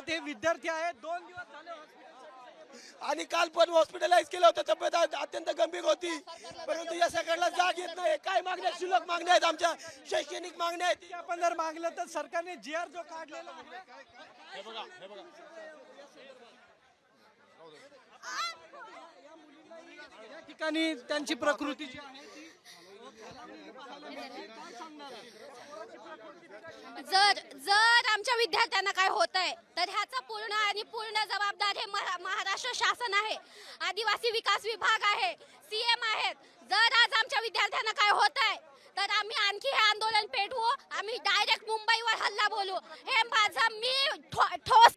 मुळात हे विद्यार्थी आहेत 2 दिवस झाले आणि काल पण हॉस्पिटलाइज केलं होतं, तब्येत अत्यंत गंभीर होती, परंतु या सरकारला जाग येत नाही. काय मागण्या, शिल्लक मागण्या आहेत आमच्या, शैक्षणिक मागण्या आहेत. आपण जर मागलं तर सरकारने GR जो काढलेला आहे या ठिकाणी त्यांची प्रकृती जी आहे ती जर आमच्या विद्यार्थ्यांना काय होत आहे तर ह्याचा पूर्ण जबाबदार हे महाराष्ट्र शासन आहे, आदिवासी विकास विभाग आहे, CM आहेत. जर आज आमच्या विद्यार्थ्यांना काय होत आहे तर आम्ही आणखी हे आंदोलन पेटवू, आम्ही डायरेक्ट मुंबईवर हल्ला बोलू. हे माझं मी ठोस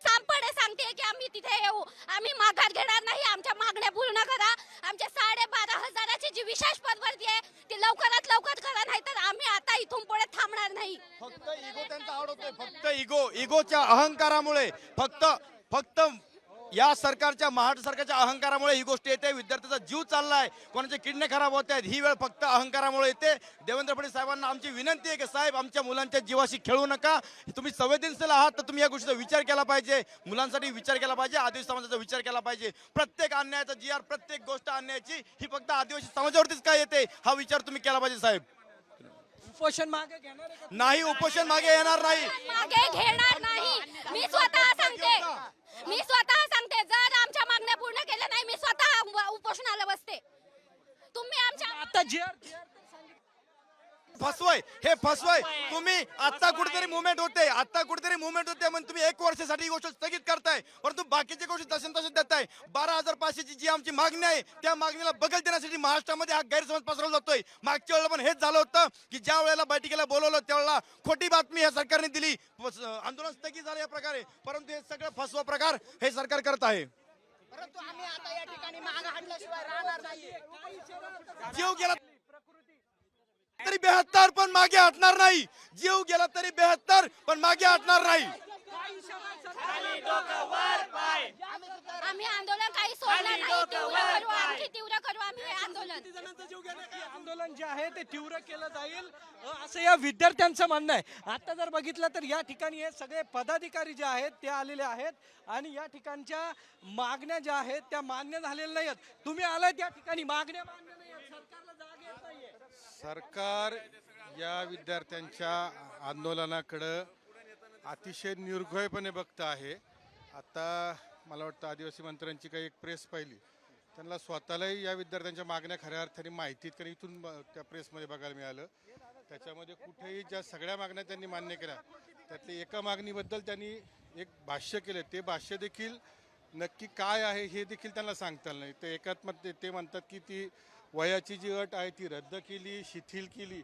सामपणे सांगते की आम्ही तिथे येऊ, आम्ही माघार घेणार नाही. आमच्या मागण्या पूर्ण करा. आमच्या 12,500ची जी विशेष पदभरती आहे ती लवकरात लवकर करा, नाही तर आम्ही आता इथून पुढे थांबणार नाही. फक्त इगो त्यांचा आवडतोय, फक्त इगोच्या अहंकारामुळे, फक्त या सरकारच्या, महाराष्ट्र सरकारच्या अहंकारामुळे ही गोष्ट येते. विद्यार्थ्याचा जीव चाललाय, कोणाचे किडने खराब होत आहेत, ही वेळ फक्त अहंकारामुळे येते. देवेंद्र फडणवीस साहेबांना आमची विनंती आहे की साहेब, आमच्या मुलांच्या जीवाशी खेळू नका. तुम्ही संवेदनशील आहात तर तुम्ही या गोष्टीचा विचार केला पाहिजे, मुलांसाठी विचार केला पाहिजे, आदिवासी समाजाचा विचार केला पाहिजे. प्रत्येक अन्यायाचा GR, प्रत्येक गोष्ट अन्यायाची ही फक्त आदिवासी समाजावरतीच काय येते हा विचार तुम्ही केला पाहिजे साहेब. उपोषण मागे घेणार आहे का? नाही, उपोषण मागे येणार नाही. मागे घेणार नाही. मी स्वतः सांगते जर आमच्या मागण्या पूर्ण केल्या नाही मी स्वतः उपोषणाला बसते. तुम्ही आमच्या आता GR फसवाय, हे फसवाय तुम्ही. आता कुठेतरी मुवमेंट होते म्हणून तुम्ही 1 वर्षासाठी ही गोष्ट स्थगित करताय, परंतु बाकीच्या गोष्टी तसेच देताय. 12,500ची जी आमची मागणी आहे त्या मागणीला बगल देण्यासाठी महाराष्ट्रामध्ये हा गैरसमज पसरवला जातोय. मागच्या वेळेला पण हेच झालं होतं की ज्या वेळेला बैठकीला बोलवलं त्यावेळेला खोटी बातमी या सरकारने दिली, आंदोलन स्थगित झालं या प्रकारे. परंतु हे सगळं फसवा प्रकार हे सरकार करत आहे. परंतु आम्ही आता या ठिकाणी मागे हटल्याशिवाय राहणार नाही. जीव गेला तरी 72 पण मागे हटणार नाही. जीव गेला तरी 72 पण मागे हटणार नाही. आम्ही आंदोलन काही सोडणार नाही. तीव्र करू आम्ही हे आंदोलन जे आहे ते तीव्र केलं जाईल असं या विद्यार्थ्यांचं म्हणणं आहे. आता जर बघितलं तर या ठिकाणी हे सगळे पदाधिकारी जे आहेत ते आलेले आहेत आणि या ठिकाणच्या मागण्या ज्या आहेत त्या मान्य झालेल्या नाहीत. तुम्ही आलात या ठिकाणी, मागण्या मान्य नाही आहेत, सरकारला जाग येत नाहीये. सरकार या विद्यार्थ्यांच्या आंदोलनाकडं अतिशय निर्भयपणे बघतं आहे. आता मला वाटतं आदिवासी मंत्र्यांची काही एक प्रेस पाहिली, त्यांना स्वतःलाही या विद्यार्थ्यांच्या मागण्या खऱ्या अर्थाने माहितीत, कारण इथून त्या प्रेसमध्ये बघायला मिळालं. त्याच्यामध्ये कुठेही ज्या सगळ्या मागण्या त्यांनी मान्य केल्या त्यातली एका मागणीबद्दल त्यांनी एक भाष्य केलं. ते भाष्य देखील नक्की काय आहे हे देखील त्यांना सांगता आलं नाही. ते एकात्मते ते म्हणतात की ती वयाची जी अट आहे ती रद्द केली, शिथिल केली,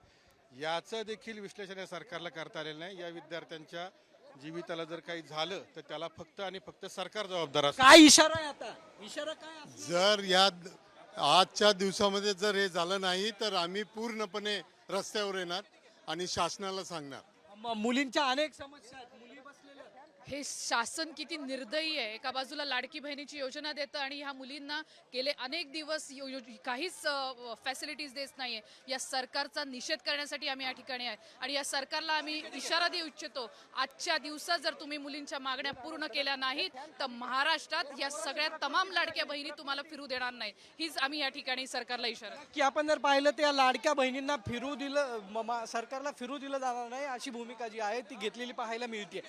याचं देखील विश्लेषण या सरकारला करता आलेलं नाही. या विद्यार्थ्यांच्या जीविताला जर काही झालं तर त्याला फक्त आणि फक्त सरकार जबाबदार असतं. काय इशारा आहे आता? इशारा काय आहे? जर या आजच्या दिवसामध्ये जर हे झालं नाही तर आम्ही पूर्णपणे रस्त्यावर येणार आणि शासनाला सांगणार. मुलींच्या अनेक समस्या आहेत, मुली बसलेल्या आहेत. हे शासन किती निर्दयी आहे. एका बाजूला लाडकी बहिणीची योजना देतं आणि ह्या मुलींना गेले अनेक दिवस काहीच फॅसिलिटीज देत नाहीये. या सरकारचा निषेध करण्यासाठी आम्ही या ठिकाणी आहे आणि या सरकारला आम्ही इशारा देऊ इच्छितो, आजच्या दिवसात जर तुम्ही मुलींच्या मागण्या पूर्ण केल्या नाहीत तर महाराष्ट्रात या सगळ्या तमाम लाडक्या बहिणी तुम्हाला फिरू देणार नाहीत. हीच आम्ही या ठिकाणी सरकारला इशारा की आपण जर पाहिलं तर या लाडक्या बहिणींना फिरू दिलं, सरकारला फिरू दिलं जाणार नाही अशी भूमिका जी आहे ती घेतलेली पाहायला मिळते.